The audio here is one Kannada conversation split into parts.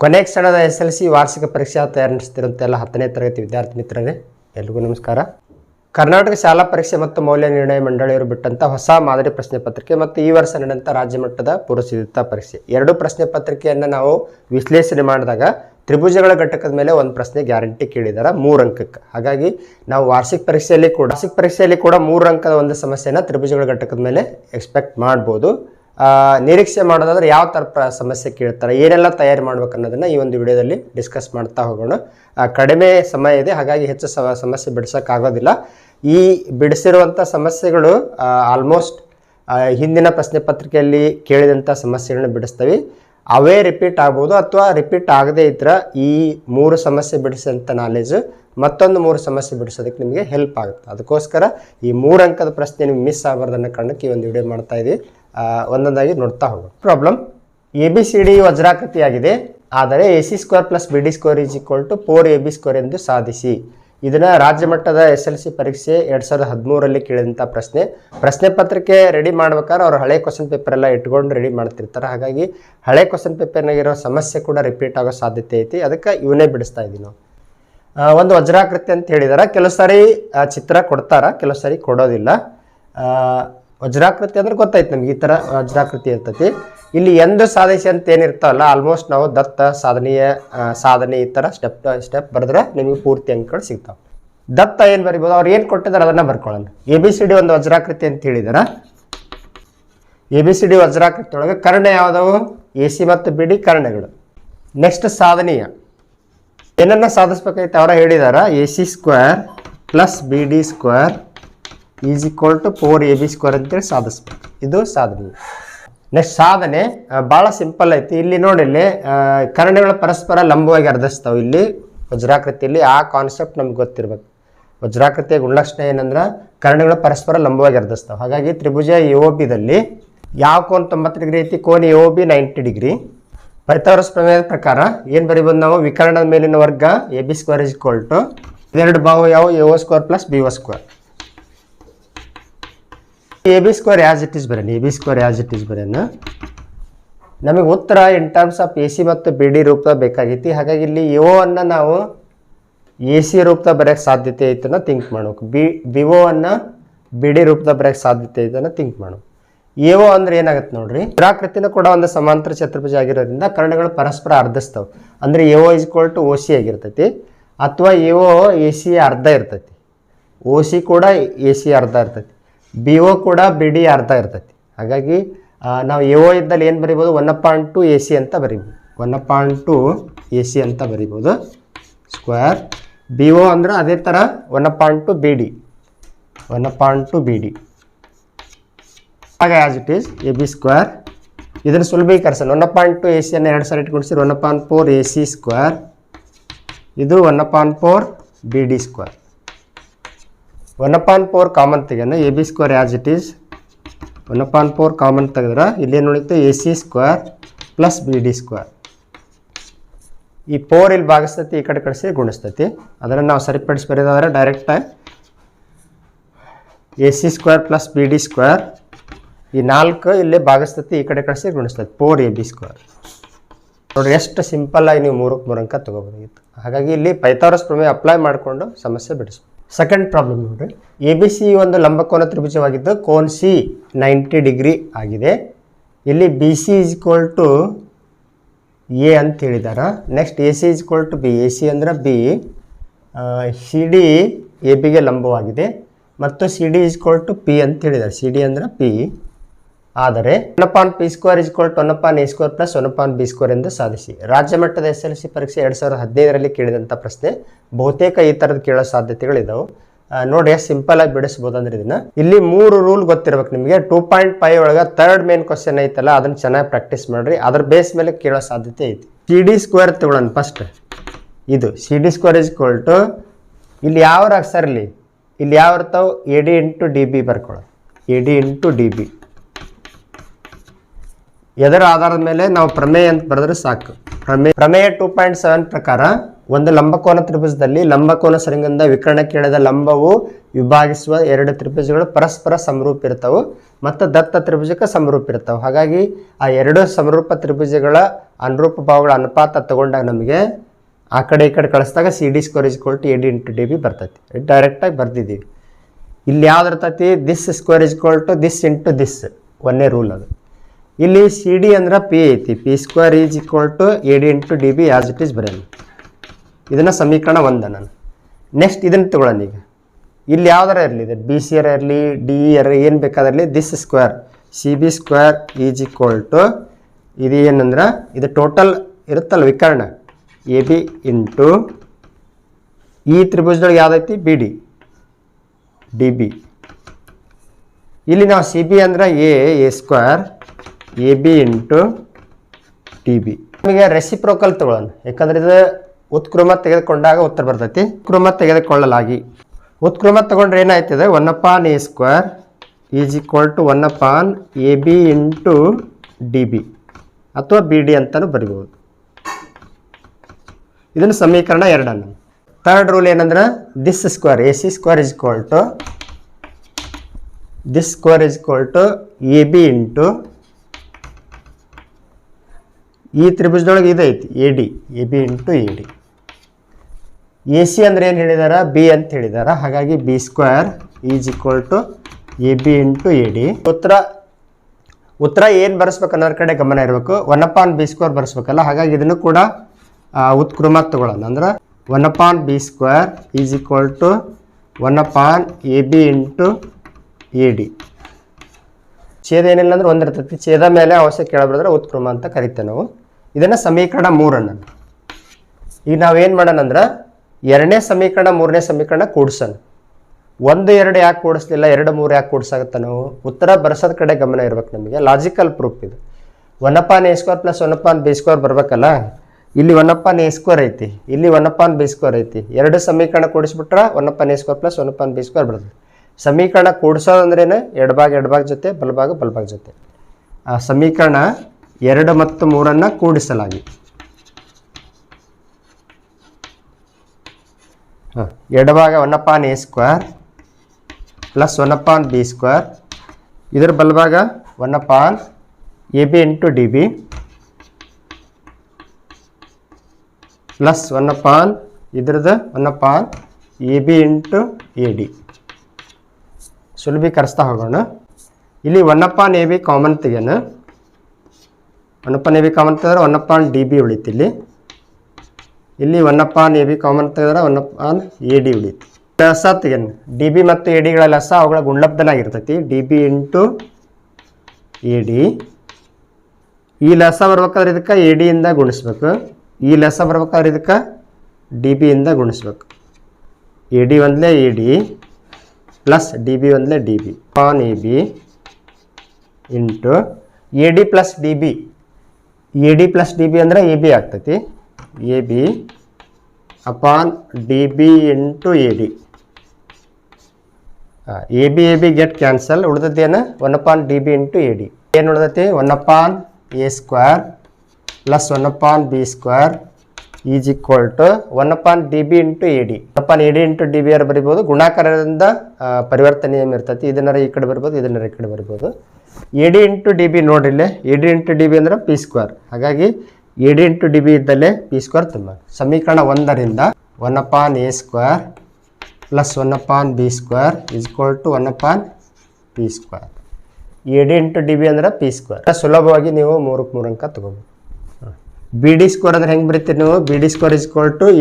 ಕೊನೆ ಕ್ಷಣದ SLC ವಾರ್ಷಿಕ ಪರೀಕ್ಷಾ ತಯಾರಿ ನಡೆಸುತ್ತಿರುವಂತೆಲ್ಲ 10ನೇ ತರಗತಿ ವಿದ್ಯಾರ್ಥಿ ಮಿತ್ರರೇ, ಎಲ್ರಿಗೂ ನಮಸ್ಕಾರ. ಕರ್ನಾಟಕ ಶಾಲಾ ಪರೀಕ್ಷೆ ಮತ್ತು ಮೌಲ್ಯ ನಿರ್ಣಯ ಮಂಡಳಿಯವರು ಬಿಟ್ಟಂತ ಹೊಸ ಮಾದರಿ ಪ್ರಶ್ನೆ ಪತ್ರಿಕೆ ಮತ್ತು ಈ ವರ್ಷ ನಡೆದಂಥ ರಾಜ್ಯ ಮಟ್ಟದ ಪೂರ್ವಸಿದ್ಧತಾ ಪರೀಕ್ಷೆ ಎರಡು ಪ್ರಶ್ನೆ ಪತ್ರಿಕೆಯನ್ನು ನಾವು ವಿಶ್ಲೇಷಣೆ ಮಾಡಿದಾಗ ತ್ರಿಭುಜಗಳ ಘಟಕದ ಮೇಲೆ ಒಂದು ಪ್ರಶ್ನೆ ಗ್ಯಾರಂಟಿ ಕೇಳಿದಾರೆ 3 ಅಂಕಕ್ಕೆ. ಹಾಗಾಗಿ ನಾವು ವಾರ್ಷಿಕ ಪರೀಕ್ಷೆಯಲ್ಲಿ ಕೂಡ 3 ಅಂಕದ ಒಂದು ಸಮಸ್ಯೆನ ತ್ರಿಭುಜಗಳ ಘಟಕದ ಮೇಲೆ ಎಕ್ಸ್ಪೆಕ್ಟ್ ಮಾಡ್ಬೋದು. ನಿರೀಕ್ಷೆ ಮಾಡೋದಾದ್ರೆ ಯಾವ ಥರ ಸಮಸ್ಯೆ ಕೇಳ್ತಾರೆ, ಏನೆಲ್ಲ ತಯಾರಿ ಮಾಡ್ಬೇಕು ಅನ್ನೋದನ್ನು ಈ ಒಂದು ವಿಡಿಯೋದಲ್ಲಿ ಡಿಸ್ಕಸ್ ಮಾಡ್ತಾ ಹೋಗೋಣ. ಕಡಿಮೆ ಸಮಯ ಇದೆ, ಹಾಗಾಗಿ ಹೆಚ್ಚು ಸಮಸ್ಯೆ ಬಿಡಿಸೋಕ್ಕಾಗೋದಿಲ್ಲ. ಈ ಬಿಡಿಸಿರುವಂಥ ಸಮಸ್ಯೆಗಳು ಆಲ್ಮೋಸ್ಟ್ ಹಿಂದಿನ ಪ್ರಶ್ನೆ ಪತ್ರಿಕೆಯಲ್ಲಿ ಕೇಳಿದಂಥ ಸಮಸ್ಯೆಗಳನ್ನ ಬಿಡಿಸ್ತವೆ. ಅವೇ ರಿಪೀಟ್ ಆಗ್ಬೋದು ಅಥವಾ ರಿಪೀಟ್ ಆಗದೇ ಇದ್ರೆ ಈ 3 ಸಮಸ್ಯೆ ಬಿಡಿಸೋಂಥ ನಾಲೆಜು ಮತ್ತೊಂದು 3 ಸಮಸ್ಯೆ ಬಿಡಿಸೋದಕ್ಕೆ ನಿಮಗೆ ಹೆಲ್ಪ್ ಆಗುತ್ತೆ. ಅದಕ್ಕೋಸ್ಕರ ಈ 3 ಅಂಕದ ಪ್ರಶ್ನೆ ನಿಮ್ಗೆ ಮಿಸ್ ಆಗಬಾರ್ದು ಅನ್ನೋ ಕಾರಣಕ್ಕೆ ಈ ಒಂದು ವಿಡಿಯೋ ಮಾಡ್ತಾ ಇದ್ದೀವಿ. ಒಂದೊಂದಾಗಿ ನೋಡ್ತಾ ಹೋಗೋಣ. ಪ್ರಾಬ್ಲಮ್ ABCD ವಜ್ರಾಕೃತಿಯಾಗಿದೆ, ಆದರೆ AC² + BD² = 4AB² ಎಂದು ಸಾಧಿಸಿ. ಇದನ್ನು ರಾಜ್ಯ ಮಟ್ಟದ SLC ಪರೀಕ್ಷೆ 2013ರಲ್ಲಿ ಕೇಳಿದಂಥ ಪ್ರಶ್ನೆ ಪತ್ರಿಕೆ ರೆಡಿ ಮಾಡ್ಬೇಕಾದ್ರೆ ಅವರು ಹಳೆ ಕ್ವಶನ್ ಪೇಪರ್ ಎಲ್ಲ ಇಟ್ಕೊಂಡು ರೆಡಿ ಮಾಡ್ತಿರ್ತಾರೆ. ಹಾಗಾಗಿ ಹಳೆ ಕ್ವಶನ್ ಪೇಪರ್ನಾಗಿರೋ ಸಮಸ್ಯೆ ಕೂಡ ರಿಪೀಟ್ ಆಗೋ ಸಾಧ್ಯತೆ ಐತಿ. ಅದಕ್ಕೆ ಇವನ್ನೇ ಬಿಡಿಸ್ತಾ ಇದ್ದೀವಿ ನಾವು. ಒಂದು ವಜ್ರಾಕೃತಿ ಅಂತ ಹೇಳಿದಾರೆ. ಕೆಲವು ಸಾರಿ ಚಿತ್ರ ಕೊಡ್ತಾರ, ಕೆಲವು ಸಾರಿ ಕೊಡೋದಿಲ್ಲ. ವಜ್ರಾಕೃತಿ ಅಂದ್ರೆ ಗೊತ್ತಾಯ್ತು ನಮ್ಗೆ, ಈ ಥರ ವಜ್ರಾಕೃತಿ ಇರ್ತೈತಿ. ಇಲ್ಲಿ ಎಂದು ಸಾಧಿಸಿ ಅಂತ ಏನಿರ್ತಾವಲ್ಲ, ಆಲ್ಮೋಸ್ಟ್ ನಾವು ದತ್ತ ಸಾಧನೆ ಈ ಥರ ಸ್ಟೆಪ್ ಬರೆದ್ರೆ ನಿಮಗೆ ಪೂರ್ತಿ ಅಂಕಗಳು ಸಿಗ್ತಾವೆ. ದತ್ತ ಏನು ಬರಿಬೋದು, ಅವ್ರು ಏನು ಕೊಟ್ಟಿದ್ದಾರೆ ಅದನ್ನು ಬರ್ಕೊಳ್ಳೋಣ. ABCD ಒಂದು ವಜ್ರಾಕೃತಿ ಅಂತ ಹೇಳಿದಾರೆ. ABCD ವಜ್ರಾಕೃತಿ ಒಳಗೆ ಕರ್ಣ ಯಾವುದವು? AC ಮತ್ತು BD ಕರ್ಣಗಳು. ನೆಕ್ಸ್ಟ್ ಸಾಧನೀಯ ಏನನ್ನ ಸಾಧಿಸ್ಬೇಕೈತೆ ಅವರ ಹೇಳಿದಾರ. AC² + BD² = 4AB² ಅಂತೇಳಿ ಸಾಧಿಸ್ಬೇಕು. ಇದು ಸಾಧನೀಯ. ನೆಕ್ಸ್ಟ್ ಸಾಧನೆ ಭಾಳ ಸಿಂಪಲ್ ಐತಿ. ಇಲ್ಲಿ ನೋಡಿ, ಇಲ್ಲಿ ಕರ್ಣಗಳು ಪರಸ್ಪರ ಲಂಬವಾಗಿ ಅರ್ಧಿಸ್ತಾವೆ. ಇಲ್ಲಿ ವಜ್ರಾಕೃತಿಯಲ್ಲಿ ಆ ಕಾನ್ಸೆಪ್ಟ್ ನಮ್ಗೆ ಗೊತ್ತಿರ್ಬೇಕು. ವಜ್ರಾಕೃತಿಯ ಗುಣಲಕ್ಷಣ ಏನಂದ್ರೆ ಕರ್ಣಗಳು ಪರಸ್ಪರ ಲಂಬವಾಗಿ ಅರ್ಧಿಸ್ತಾವೆ. ಹಾಗಾಗಿ ತ್ರಿಭುಜ AOBದಲ್ಲಿ ಯಾವ ಕೋನ 90 ಡಿಗ್ರಿ ಐತಿ? ಕೋನ AOB 90 ಡಿಗ್ರಿ. ಪೈಥಾಗರಸ್ ಪ್ರಮೇಯದ ಪ್ರಕಾರ ಏನು ಬರಿಬೋದು ನಾವು? ವಿಕರ್ಣದ ಮೇಲಿನ ವರ್ಗ AB² = ಎರಡು ಬಾಹು ಯಾವ? AO² + BO². AB² as it is ಬರೆಯೋಣ. ನಮಗೆ ಉತ್ತರ ಇನ್ ಟರ್ಮ್ಸ್ ಆಫ್ AC ಮತ್ತು BD ರೂಪದ ಬೇಕಾಗೈತಿ. ಹಾಗಾಗಿ ಇಲ್ಲಿ AO ಅನ್ನು ನಾವು AC ರೂಪದ ಬರೆಯೋಕ್ಕೆ ಸಾಧ್ಯತೆ ಐತನ್ನ ಥಿಂಕ್ ಮಾಡ್ಬೇಕು. BO ಅನ್ನು BD ರೂಪದ ಬರೆಯೋಕ್ಕೆ ಸಾಧ್ಯತೆ ಐತನ್ನ ಥಿಂಕ್ ಮಾಡ್ಬೇಕು. AO ಅಂದ್ರೆ ಏನಾಗುತ್ತೆ ನೋಡ್ರಿ, ವಜ್ರಾಕೃತಿನೂ ಕೂಡ ಒಂದು ಸಮಾಂತರ ಚತುರ್ಭುಜ ಆಗಿರೋದ್ರಿಂದ ಕರ್ಣಗಳು ಪರಸ್ಪರ ಅರ್ಧಿಸ್ತವೆ. ಅಂದ್ರೆ AO = OC ಆಗಿರ್ತೈತಿ, ಅಥವಾ AO AC ಅರ್ಧ ಇರ್ತೈತಿ, OC ಕೂಡ AC ಅರ್ಧ ಇರ್ತೈತಿ, BO ಕೂಡ BD ಅರ್ಧ ಇರ್ತೈತಿ. ಹಾಗಾಗಿ ನಾವು AO ಇದ್ದಲ್ಲಿ ಏನು ಬರಿಬೋದು? 1/2 AC ಅಂತ ಬರಿಬೋದು. 1/2 AC ಅಂತ ಬರಿಬೋದು ಸ್ಕ್ವೇರ್. BO ಅಂದ್ರೆ ಅದೇ ಥರ 1/2 BD. ಹಾಗೆ ಆಸ್ ಇಟ್ ಈಸ್ AB². ಇದನ್ನು ಸುಲಭೀಕರಿಸೋಣ. 1/2 AC ಅನ್ನು 2 ಸಾರಿ ಇಟ್ಕೊಂಡಿಸಿ 1/4 AC². ಇದು 1/4 BD². 1/4 ಕಾಮನ್ ತೆಗೆಯೋಣ. AB² as it is 1/4 common ತೆಗೆದ್ರೆ ಇಲ್ಲೇನು ಉಳಿತು? AC² + BD². ಈ 4 ಇಲ್ಲಿ ಭಾಗಿಸ್ತೈತಿ, ಈ ಕಡೆ ಕಳಿಸಿ ಗುಣಿಸ್ತೈತಿ. ಅದನ್ನು ನಾವು ಸರಿಪಡಿಸಿ ಬರೆಯೋದಾದ್ರೆ ಡೈರೆಕ್ಟ್ AC² + BD². ಈ 4 ಇಲ್ಲಿ ಭಾಗಿಸ್ತೈತಿ, ಈ ಕಡೆ ಕಳಿಸಿ ಗುಣಿಸ್ತೈತಿ. 4AB² ನೋಡ್ರಿ, ಎಷ್ಟು ಸಿಂಪಲ್ ಆಗಿ ನೀವು 3 ಅಂಕ ತಗೋಬೋದಾಗಿತ್ತು. ಹಾಗಾಗಿ ಇಲ್ಲಿ ಪೈಥಾಗರಸ್ ಪ್ರಮೇಯ ಅಪ್ಲೈ ಮಾಡಿಕೊಂಡು ಸಮಸ್ಯೆ ಬಿಡಿಸ್ಬೇಕು. ಸೆಕೆಂಡ್ ಪ್ರಾಬ್ಲಮ್ ನೋಡ್ರಿ. ABC ಒಂದು ಲಂಬಕೋನ ತ್ರಿಭುಜವಾಗಿದ್ದು ಕೋನ C 90 ಡಿಗ್ರಿ ಆಗಿದೆ. ಇಲ್ಲಿ BC = A ಅಂತ ಹೇಳಿದಾರೆ. Next AC = B. AC ಅಂದ್ರೆ B. CD ABಗೆ ಲಂಬವಾಗಿದೆ ಮತ್ತು CD = P ಅಂತ ಹೇಳಿದ್ದಾರೆ. CD ಅಂದ್ರೆ P. ಆದರೆ 1/P² = 1/A² + 1/B² ಎಂದು ಸಾಧಿಸಿ. ರಾಜ್ಯ ಮಟ್ಟದ SLC ಪರೀಕ್ಷೆ 2015ರಲ್ಲಿ ಕೇಳಿದಂಥ ಪ್ರಶ್ನೆ. ಬಹುತೇಕ ಈ ಥರದ್ದು ಕೇಳೋ ಸಾಧ್ಯತೆಗಳಿದಾವೆ. ನೋಡಿ ಎಷ್ಟು ಸಿಂಪಲ್ ಆಗಿ ಬಿಡಿಸ್ಬೋದು ಅಂದ್ರೆ ಇದನ್ನ. ಇಲ್ಲಿ 3 ರೂಲ್ ಗೊತ್ತಿರ್ಬೇಕು ನಿಮಗೆ. 2.5 ಒಳಗೆ 3rd ಮೇನ್ ಕ್ವಶನ್ ಐತಲ್ಲ, ಅದನ್ನ ಚೆನ್ನಾಗಿ ಪ್ರಾಕ್ಟೀಸ್ ಮಾಡ್ರಿ. ಅದ್ರ ಬೇಸ್ ಮೇಲೆ ಕೇಳೋ ಸಾಧ್ಯತೆ ಐತಿ. CD² ತಗೊಳ್ಳೋಣ ಫಸ್ಟ್. ಇದು CD² ಇಲ್ಲಿ ಯಾವ ಅಕ್ಷರ ಇಲ್ಲಿ ಯಾವ ಇರ್ತಾವೆ? AD × DB ಬರ್ಕೊಳ್ಳೋ. AD × DB. ಇದರ ಆಧಾರದ ಮೇಲೆ ನಾವು ಪ್ರಮೇಯ ಅಂತ ಬರೆದ್ರೆ ಸಾಕು. ಪ್ರಮೇಯ 2.7 ಪ್ರಕಾರ ಒಂದು ಲಂಬಕೋನ ತ್ರಿಭುಜದಲ್ಲಿ ಲಂಬಕೋನ ಸರಂಗದಿಂದ ವಿಕರ್ಣಕ್ಕೆ ಎಳೆದ ಲಂಬವು ವಿಭಾಗಿಸುವ ಎರಡು ತ್ರಿಭುಜಗಳು ಪರಸ್ಪರ ಸಮರೂಪ ಇರ್ತಾವೆ ಮತ್ತು ದತ್ತ ತ್ರಿಭುಜಕ್ಕೆ ಸಮರೂಪ ಇರ್ತಾವೆ. ಹಾಗಾಗಿ ಆ ಎರಡು ಸಮರೂಪ ತ್ರಿಭುಜಗಳ ಅನುರೂಪ ಭಾವಗಳ ಅನುಪಾತ ತಗೊಂಡಾಗ ನಮಗೆ ಆ ಕಡೆ ಈ ಕಡೆ ಕಳಿಸಿದಾಗ CD² = AD × DB ಬರ್ತೈತಿ. ಡೈರೆಕ್ಟಾಗಿ ಬರ್ದಿದ್ದೀವಿ. ಇಲ್ಲಿ ಯಾವ್ದು ಇರ್ತೈತಿ, this² this into this ಒಂದೇ ರೂಲ್ ಅದು. ಇಲ್ಲಿ CD ಅಂದ್ರೆ P ಐತಿ, P² = AD × DB as it is ಬರೆಯೋಣ. ಇದನ್ನು ಸಮೀಕರಣ 1 ನಾನು. ನೆಕ್ಸ್ಟ್ ಇದನ್ನು ತಗೊಳ್ಳೋಣ. ಈಗ ಇಲ್ಲಿ ಯಾವ್ದಾರ ಇರಲಿ, ಇದು BC ಇರಲಿ DE ಇರಲಿ ಏನು ಬೇಕಾದಿರಲಿ, this² CB² = ಇದು ಏನಂದ್ರೆ ಇದು ಟೋಟಲ್ ಇರುತ್ತಲ್ಲ ವಿಕರ್ಣ AB ಇಂಟು ಈ ತ್ರಿಭುಜದೊಳಗೆ ಯಾವ್ದೈತಿ BD DB. ಇಲ್ಲಿ ನಾವು CB ಅಂದ್ರೆ A² AB ಇಂಟು DB. ನಮಗೆ ರೆಸಿಪ್ರೋಕಲ್ ತಗೊಳ್ಳೋಣ, ಯಾಕಂದ್ರೆ ಇದು ಉತ್ಕ್ರಮ ತೆಗೆದುಕೊಂಡಾಗ ಉತ್ತರ ಬರ್ತೈತಿ. ಉತ್ಕ್ರಮ ತೆಗೆದುಕೊಳ್ಳಲಾಗಿ ಉತ್ಕ್ರಮ ತಗೊಂಡ್ರೆ ಏನಾಯ್ತದೆ, 1/A² = 1/AB ಇಂಟು DB ಅಥವಾ BD ಅಂತಲೂ ಬರಿಬೋದು. ಇದನ್ನು ಸಮೀಕರಣ 2. ಥರ್ಡ್ ರೂಲ್ ಏನಂದ್ರೆ this² AC² = AB ಇಂಟು ಈ ತ್ರಿಭುಜದೊಳಗೆ ಇದೈತಿ AB ಇಂಟು AD. AC ಅಂದ್ರೆ ಏನು ಹೇಳಿದಾರ, B ಅಂತ ಹೇಳಿದಾರ. ಹಾಗಾಗಿ B² = AB ಇಂಟು AD. ಉತ್ತರ ಏನು ಬರೆಸ್ಬೇಕು ಅನ್ನೋದ್ರ ಕಡೆ ಗಮನ ಇರಬೇಕು. 1/B² ಬರೆಸ್ಬೇಕಲ್ಲ, ಹಾಗಾಗಿ ಇದನ್ನು ಕೂಡ ಉತ್ಕ್ರಮ ತಗೊಳ್ಳೋಣ. ಅಂದ್ರೆ 1/B² = 1/AB ಇಂಟು AD. ಛೇದ ಏನಿಲ್ಲ ಅಂದ್ರೆ ಒಂದಿರ್ತೈತಿ, ಛೇದ ಮೇಲೆ ಅವಶ್ಯ ಕೆಳಬರೆದ್ರೆ ಉತ್ಕ್ರಮ ಅಂತ ಕರಿತೇವೆ ನಾವು. ಇದನ್ನು ಸಮೀಕರಣ 3. ಈಗ ನಾವೇನು ಮಾಡೋಣ ಅಂದ್ರೆ ಎರಡನೇ ಸಮೀಕರಣ ಮೂರನೇ ಸಮೀಕರಣ ಕೂಡ್ಸೋಣ. 1, 2 ಯಾಕೆ ಕೂಡಿಸ್ಲಿಲ್ಲ, 2, 3 ಯಾಕೆ ಕೂಡ್ಸಾಗುತ್ತೆ, ನಾವು ಉತ್ತರ ಬರೆಸೋದ ಕಡೆ ಗಮನ ಇರ್ಬೇಕು. ನಮಗೆ ಲಾಜಿಕಲ್ ಪ್ರೂಫ್ ಇದು. 1/A² + 1/B² ಬರ್ಬೇಕಲ್ಲ. ಇಲ್ಲಿ 1/A² ಐತಿ, ಇಲ್ಲಿ 1/B² ಐತಿ. ಎರಡು ಸಮೀಕರಣ ಕೂಡಿಸ್ಬಿಟ್ರೆ 1/A² + 1/B² ಬರ್ತದೆ. ಸಮೀಕರಣ ಕೂಡಿಸೋದಂದ್ರೇನು, ಎಡಭಾಗ ಜೊತೆ ಬಲಭಾಗ ಜೊತೆ. ಆ ಸಮೀಕರಣ 2 ಮತ್ತು 3 ಕೂಡಿಸಲಾಗಿ ಎಡಭಾಗ 1/A² + 1/B², ಇದರ ಬಲಭಾಗ 1/AB into DB plus 1/AB into AD. ಸುಲಭೀಕರಿಸ್ತಾ ಹೋಗೋಣ. ಇಲ್ಲಿ 1/AB ಕಾಮನ್ ತೆಗೆಯೋಣ. 1/AB ಕಾಮನ್ ತೆಗೆದ್ರೆ 1/DB ಉಳಿತು. ಇಲ್ಲಿ 1/AB ಕಾಮನ್ ತೆಗೆದ್ರೆ 1/AD ಉಳಿತು. ಲಸ ತೆಗೆಯೋಣ. DB ಮತ್ತು ADಗಳ ಲಸ ಅವುಗಳ ಗುಣಲಬ್ಧನಾಗಿರ್ತೈತಿ, DB ಇಂಟು AD. ಈ ಲಸ ಬರ್ಬೇಕಾದ್ರೆ ಇದಕ್ಕೆ AD ಇಂದ ಗುಣಿಸ್ಬೇಕು, ಈ ಲಸ ಬರ್ಬೇಕಾದ್ರೆ ಇದಕ್ಕೆ DB ಇಂದ ಗುಣಿಸ್ಬೇಕು. AD ಒಂದಲೇ AD ಪ್ಲಸ್ DB ಒಂದಲೇ DB /AB into AD plus DB. AD plus DB ಅಂದರೆ AB ಆಗ್ತೈತಿ. AB /DB into AD. AB get cancel. ಉಳಿದದ್ದೇನು 1/DB ಇಂಟು AD. ಏನು ಉಳಿದೈತಿ, 1/A² plus 1/B² = 1/DB into AD. 1/AD into DB ಯಾರು ಬರಿಬೋದು, ಗುಣಾಕಾರದಿಂದ ಪರಿವರ್ತನೆ ಏನು ಇರ್ತೈತಿ. ಇದನ್ನಾರ ಈ ಕಡೆ ಬರ್ಬೋದು, ಇದನ್ನಾರ ಈ ಕಡೆ ಬರ್ಬೋದು. AD into DB ನೋಡಿಲ್ಲೇ, AD into DB ಅಂದ್ರೆ P². ಹಾಗಾಗಿ AD ಇಂಟು DB ಇದ್ದಲ್ಲೇ P² ತುಂಬ. ಸಮೀಕರಣ 1ರಿಂದ 1/A² plus 1/B² = 1/P². AD into DB ಅಂದ್ರೆ P². ಸುಲಭವಾಗಿ ನೀವು 3ಕ್ಕೆ 3 ಅಂಕ ತಗೋಬೋದು. BD² ಅಂದ್ರೆ ಹೆಂಗೆ ಬರೀತೀರಿ ನೀವು, BD² =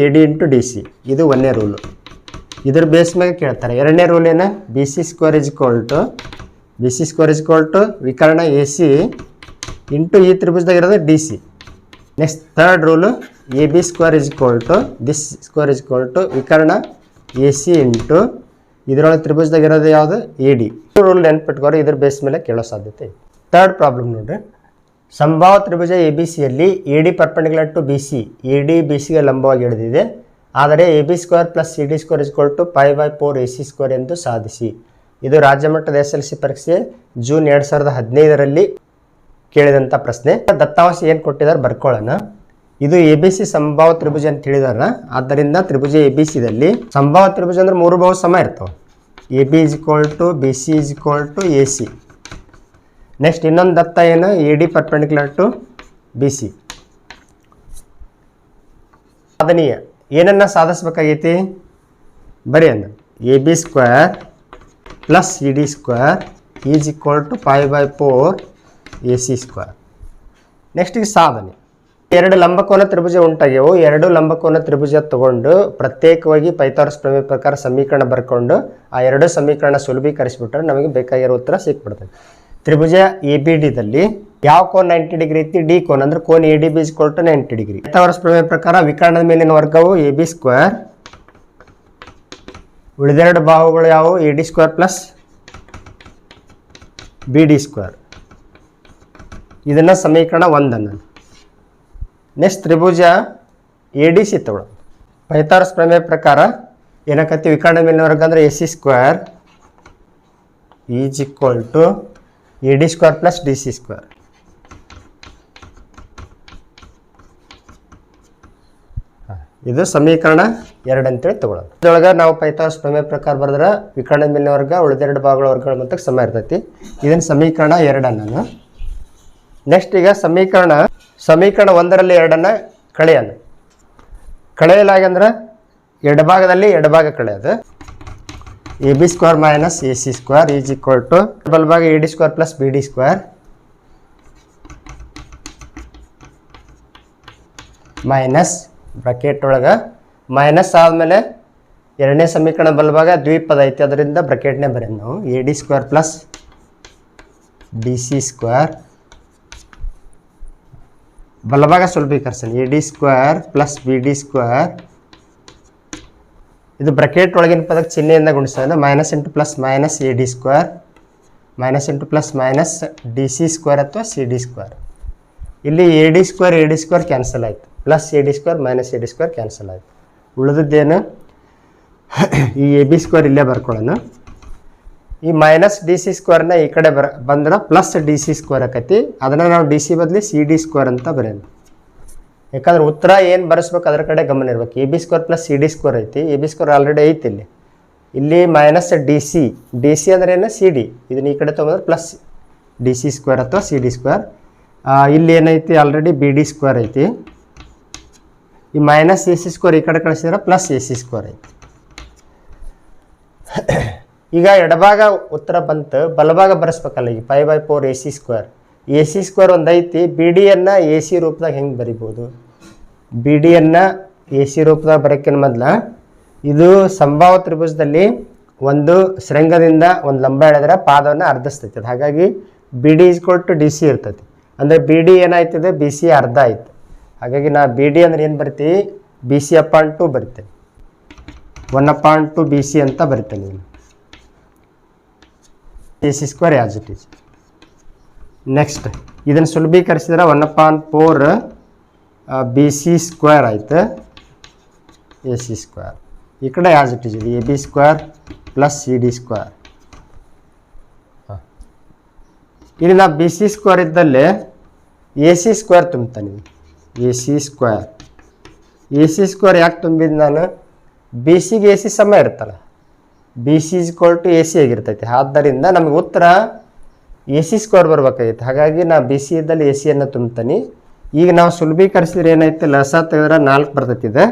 AD ಇಂಟು DC. ಇದು ಒಂದನೇ ರೂಲು. ಇದ್ರ ಬೇಸ್ ಮೇಲೆ ಕೇಳ್ತಾರೆ. ಎರಡನೇ ರೂಲ್ ಏನು, BC² = ವಿಕರ್ಣ AC ಇಂಟು ಈ ತ್ರಿಭುಜದಾಗಿರೋದು DC. Next third rule AB² = ವಿಕರ್ಣ AC into ಇದರೊಳಗೆ ತ್ರಿಭುಜದಾಗಿರೋದು ಯಾವುದು, AD. ರೂಲ್ ನೆನ್ಪಿಟ್ಕೋರಿ, ಇದ್ರ ಬೇಸ್ ಮೇಲೆ ಕೇಳೋ ಸಾಧ್ಯತೆ. ಥರ್ಡ್ ಪ್ರಾಬ್ಲಮ್ ನೋಡ್ರಿ. ಸಂಭಾವ ತ್ರಿಭುಜ ABCಯಲ್ಲಿ AD perpendicular to BC, AD BCಗೆ ಲಂಬವಾಗಿ ಎಳೆದಿದೆ. ಆದರೆ AB² + CD² = π/4 AC² ಎಂದು ಸಾಧಿಸಿ. ಇದು ರಾಜ್ಯ ಮಟ್ಟದ SLC ಪರೀಕ್ಷೆ ಜೂನ್ 2015ರಲ್ಲಿ ಕೇಳಿದಂಥ ಪ್ರಶ್ನೆ. ದತ್ತಾಂಶ ಏನು ಕೊಟ್ಟಿದ್ದಾರೆ ಬರ್ಕೊಳ್ಳೋಣ. ಇದು ಎ ಬಿ ಸಿ ಸಂಭಾವ ತ್ರಿಭುಜ ಅಂತ ಹೇಳಿದಾರ. ಆದ್ದರಿಂದ ತ್ರಿಭುಜ ಎ ಬಿ ಸಿದಲ್ಲಿ ಸಂಭಾವ ತ್ರಿಭುಜ ಅಂದ್ರೆ 3 ಬಾಹು ಸಮ ಇರ್ತಾವೆ. A B is equal to B C is equal to A C. Next ಇನ್ನೊಂದು ದತ್ತ ಏನು, A D perpendicular to B C. ಸಾಧನೀಯ ಏನನ್ನ ಸಾಧಿಸ್ಬೇಕಾಗೈತಿ ಬರೀ ಅಂದ A B square plus E D square is equal to 5/4 A C square. ನೆಕ್ಸ್ಟಿಗೆ ಸಾಧನೆ. 2 ಲಂಬಕೋನ ತ್ರಿಭುಜ ಉಂಟಾಗ್ಯವು. 2 ಲಂಬಕೋನ ತ್ರಿಭುಜ ತಗೊಂಡು ಪ್ರತ್ಯೇಕವಾಗಿ ಪೈಥಾಗರಸ್ ಪ್ರಮೇಯ ಪ್ರಕಾರ ಸಮೀಕರಣ ಬರ್ಕೊಂಡು ಆ 2 ಸಮೀಕರಣ ಸುಲಭೀಕರಿಸಿಬಿಟ್ರೆ ನಮಗೆ ಬೇಕಾಗಿರೋ ಉತ್ತರ ಸಿಕ್ಬಿಡ್ತದೆ. ತ್ರಿಭುಜ ಎ ಬಿ ಡಿದಲ್ಲಿ ಯಾವ ಕೋನ್ 90 ಡಿಗ್ರಿ ಐತಿ, ಡಿ ಕೋನ್ ಅಂದ್ರೆ ಕೋನ್ A D B is to 90 degree. Pythagoras ಪ್ರಮೇಯ ಪ್ರಕಾರ ವಿಕರ್ಣದ ಮೇಲಿನ ವರ್ಗವು ಎ ಬಿ ಸ್ಕ್ವೇರ್, ಉಳಿದೆರಡು ಬಾಹುಗಳು ಯಾವುವು, A D square plus B D square. ಇದನ್ನು ಸಮೀಕರಣ 1 ಅನ್ನು. ನೆಕ್ಸ್ಟ್ ತ್ರಿಭುಜ ಎ ಡಿ ಸಿ ತಗೊಳ್ಳೋದು. ಪೈಥಾಗರಸ್ ಪ್ರಮೇಯ ಪ್ರಕಾರ ಏನಕ್ಕತಿ ವಿಕರ್ಣ ಮೇಲಿನ ವರ್ಗ ಅಂದರೆ A C square is equal to A D square plus D C square. ಇದು ಸಮೀಕರಣ 2 ಅಂತೇಳಿ ತಗೊಳ್ಳೋದು. ಇದರೊಳಗೆ ನಾವು ಪೈಥಾಗರಸ್ ಪ್ರಮೇಯ ಪ್ರಕಾರ ಬರೆದ್ರೆ ವಿಕರ್ಣದ ಮೇಲಿನ ವರ್ಗ ಉಳಿದೆರಡು ಭಾಗಗಳ ವರ್ಗಗಳ ಮೊತ್ತಕ್ಕೆ ಸಮ ಇರ್ತೈತಿ. ಇದನ್ನು ಸಮೀಕರಣ 2 ನಾನು. ನೆಕ್ಸ್ಟ್ ಈಗ ಸಮೀಕರಣ 1ರಲ್ಲಿ 2 ಕಳೆಯೋಣ. ಕಳೆಯಲಾಗಂದ್ರೆ ಎಡಭಾಗದಲ್ಲಿ ಎಡಭಾಗ ಕಳೆಯೋದು. A B square minus A C square is equal to ಬಲಭಾಗ A D square plus B D square minus bracket ಒಳಗೆ ಮೈನಸ್ ಆದಮೇಲೆ 2ನೇ ಸಮೀಕರಣ ಬಲಭಾಗ ದ್ವಿಪದ ಐತಿ, ಅದರಿಂದ ಬ್ರಾಕೆಟ್ನೇ ಬರೆಯೋದು ನಾವು. A D square plus D C square ಬಲಭಾಗ ಸುಲಭೀಕರಿಸೋಣ. A D square plus B D square ಇದು ಬ್ರಾಕೆಟ್ ಒಳಗಿನ ಪದಕ್ಕೆ ಚಿಹ್ನೆಯಿಂದ ಗುಣಿಸೋಣ. Minus into plus minus A D square minus into plus minus D C square ಅಥವಾ ಸಿ ಡಿ ಸ್ಕ್ವೇರ್. ಇಲ್ಲಿ ಎ ಡಿ ಸ್ಕ್ವೇರ್ ಕ್ಯಾನ್ಸಲ್ ಆಯಿತು, plus A D square minus A D square cancel ಆಯಿತು. ಉಳಿದದ್ದೇನು ಈ ಎ ಬಿ ಸ್ಕ್ವೇರ್ ಇಲ್ಲೇ ಬರ್ಕೊಳ್ಳೋಣ. ಈ ಮೈನಸ್ ಡಿ ಸಿ ಸ್ಕ್ವೇರ್ನ ಈ ಕಡೆ ಬಂದ್ರೆ ಪ್ಲಸ್ ಡಿ ಸಿ ಸ್ಕ್ವೇರ್ ಆಕೈತಿ. ಅದನ್ನು ನಾವು ಡಿ ಸಿ ಬದಲಿ ಸಿ ಡಿ ಸ್ಕ್ವೇರ್ ಅಂತ ಬರೆಯೋಣ. ಯಾಕಂದ್ರೆ ಉತ್ತರ ಏನು ಬರೆಸ್ಬೇಕು ಅದರ ಕಡೆ ಗಮನ ಇರ್ಬೇಕು. A B square plus C D square ಐತಿ. ಎ ಬಿ ಸ್ಕ್ವೇರ್ ಆಲ್ರೆಡಿ ಐತಿ ಇಲ್ಲಿ ಮೈನಸ್ ಡಿ ಸಿ ಅಂದ್ರೆ ಏನು, ಸಿ ಡಿ. ಇದನ್ನ ಈ ಕಡೆ ತೊಗೊಂಡ್ರೆ ಪ್ಲಸ್ ಡಿ ಸಿ ಸ್ಕ್ವೇರ್ ಅಥವಾ ಸಿ ಡಿ ಸ್ಕ್ವೇರ್. ಇಲ್ಲಿ ಏನೈತಿ ಆಲ್ರೆಡಿ ಬಿ ಡಿ ಸ್ಕ್ವೇರ್ ಐತಿ. ಈ ಮೈನಸ್ ಎ ಸಿ ಸ್ಕ್ವೇರ್ ಈ ಕಡೆ ಕಳಿಸಿದ್ರೆ ಪ್ಲಸ್ ಎ ಸಿ ಸ್ಕ್ವೇರ್ ಐತಿ. ಈಗ ಎಡಭಾಗ ಉತ್ತರ ಬಂತು, ಬಲಭಾಗ ಬರೆಸ್ಬೇಕಲ್ಲ. ಈಗ 5/4 A C square. A C square ಒಂದು ಐತಿ. ಬಿ ಡಿಯನ್ನು ಎ ಸಿ ರೂಪದಾಗ ಹೆಂಗೆ ಬರಿಬೋದು? ಬಿ ಡಿಯನ್ನು ಎ ಸಿ ರೂಪದಾಗ ಬರೋಕ್ಕಿಂತ ಮೊದಲು ಇದು ಸಂಭಾವ ತ್ರಿಭುಜದಲ್ಲಿ ಒಂದು ಶೃಂಗದಿಂದ ಒಂದು ಲಂಬ ಎಳೆದ್ರೆ ಪಾದವನ್ನು ಅರ್ಧಿಸ್ತೈತಿ. ಅದು ಹಾಗಾಗಿ B D is equal to D C ಇರ್ತೈತಿ. ಅಂದರೆ ಬಿ ಡಿ ಏನಾಯ್ತದೆ, ಬಿ ಸಿ ಅರ್ಧ ಆಯ್ತು. ಹಾಗಾಗಿ ನಾ ಬಿ ಡಿ ಅಂದ್ರೆ ಏನು ಬರ್ತೀವಿ, ಬಿ ಸಿ ಅಪಾನ್ 2 ಬರಿತೇನೆ. 1/2 ಬಿ ಸಿ ಅಂತ ಬರಿತೇನೆ. A C square as it is. Next ಇದನ್ನು ಸುಲಭೀಕರಿಸಿದ್ರೆ 1/4 ಬಿ ಸಿ ಸ್ಕ್ವೇರ್ ಆಯ್ತು, ಎ ಸಿ ಸ್ಕ್ವೇರ್. ಈ ಕಡೆ as it is A B square plus C D square. ಇಲ್ಲಿ ನಾ ಬಿ ಸಿ ಸ್ಕ್ವೇರ್ ಇದ್ದಲ್ಲಿ ಎ ಸಿ ಸ್ಕ್ವೇರ್ ತುಂಬ್ತಾನೆ. ಎ ಸಿ ಸ್ಕ್ವೇರ್ ಯಾಕೆ ತುಂಬಿದ್ದು ನಾನು, ಬಿ ಸಿಗೆ ಎ ಸಿ ಸಮ ಇರ್ತಲ್ಲ, B C is equal to A C ಆಗಿರ್ತೈತಿ. ಆದ್ದರಿಂದ ನಮಗೆ ಉತ್ತರ ಎ ಸಿ ಸ್ಕ್ವೇರ್ ಬರ್ಬೇಕಾಗಿತ್ತು. ಹಾಗಾಗಿ ನಾ ಬಿ ಸಿ ಇದ್ದಲ್ಲಿ ಎ ಸಿಯನ್ನು ತುಂಬ್ತಾನೆ. ಈಗ ನಾವು ಸುಲಭೀಕರಿಸಿದ್ರೆ ಏನೈತೆ, ಲಸ ತೆಗೆದ್ರೆ 4 ಬರ್ತೈತಿ. ಇದೆ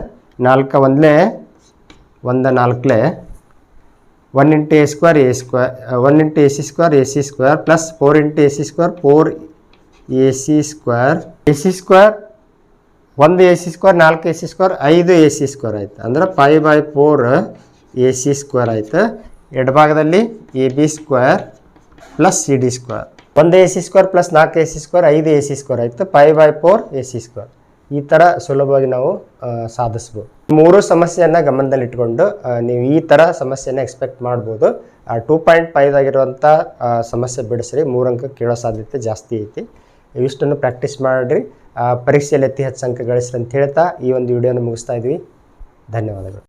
4 ಒಂದಲೇ 1 4 1 into A square 1 into A C square plus 4 into A C square 4 A C square 1 A C square 4 A C square 5 A C square ಆಯ್ತು. ಅಂದ್ರೆ 5/4 ಎ ಸಿ ಸ್ಕ್ವೇರ್ ಆಯ್ತು. ಎಡಭಾಗದಲ್ಲಿ A B square plus C D square 1 A C square plus 4 A C square 5 A C square ಆಯಿತು. 5/4 ಎ ಸಿ ಸ್ಕ್ವೇರ್. ಈ ಥರ ಸುಲಭವಾಗಿ ನಾವು ಸಾಧಿಸ್ಬೋದು. 3 ಸಮಸ್ಯೆಯನ್ನು ಗಮನದಲ್ಲಿಟ್ಕೊಂಡು ನೀವು ಈ ಥರ ಸಮಸ್ಯೆಯನ್ನು ಎಕ್ಸ್ಪೆಕ್ಟ್ ಮಾಡ್ಬೋದು. 2.5 ಆಗಿರುವಂಥ ಸಮಸ್ಯೆ ಬಿಡಿಸ್ರಿ, 3 ಅಂಕ ಕೇಳೋ ಸಾಧ್ಯತೆ ಜಾಸ್ತಿ ಐತಿ. ಇವಿಷ್ಟನ್ನು ಪ್ರಾಕ್ಟೀಸ್ ಮಾಡಿರಿ, ಪರೀಕ್ಷೆಯಲ್ಲಿ ಅತಿ ಹೆಚ್ಚು ಅಂಕ ಗಳಿಸ್ರಿ ಅಂತ ಹೇಳ್ತಾ ಈ ಒಂದು ವಿಡಿಯೋನ ಮುಗಿಸ್ತಾ ಇದ್ವಿ. ಧನ್ಯವಾದಗಳು.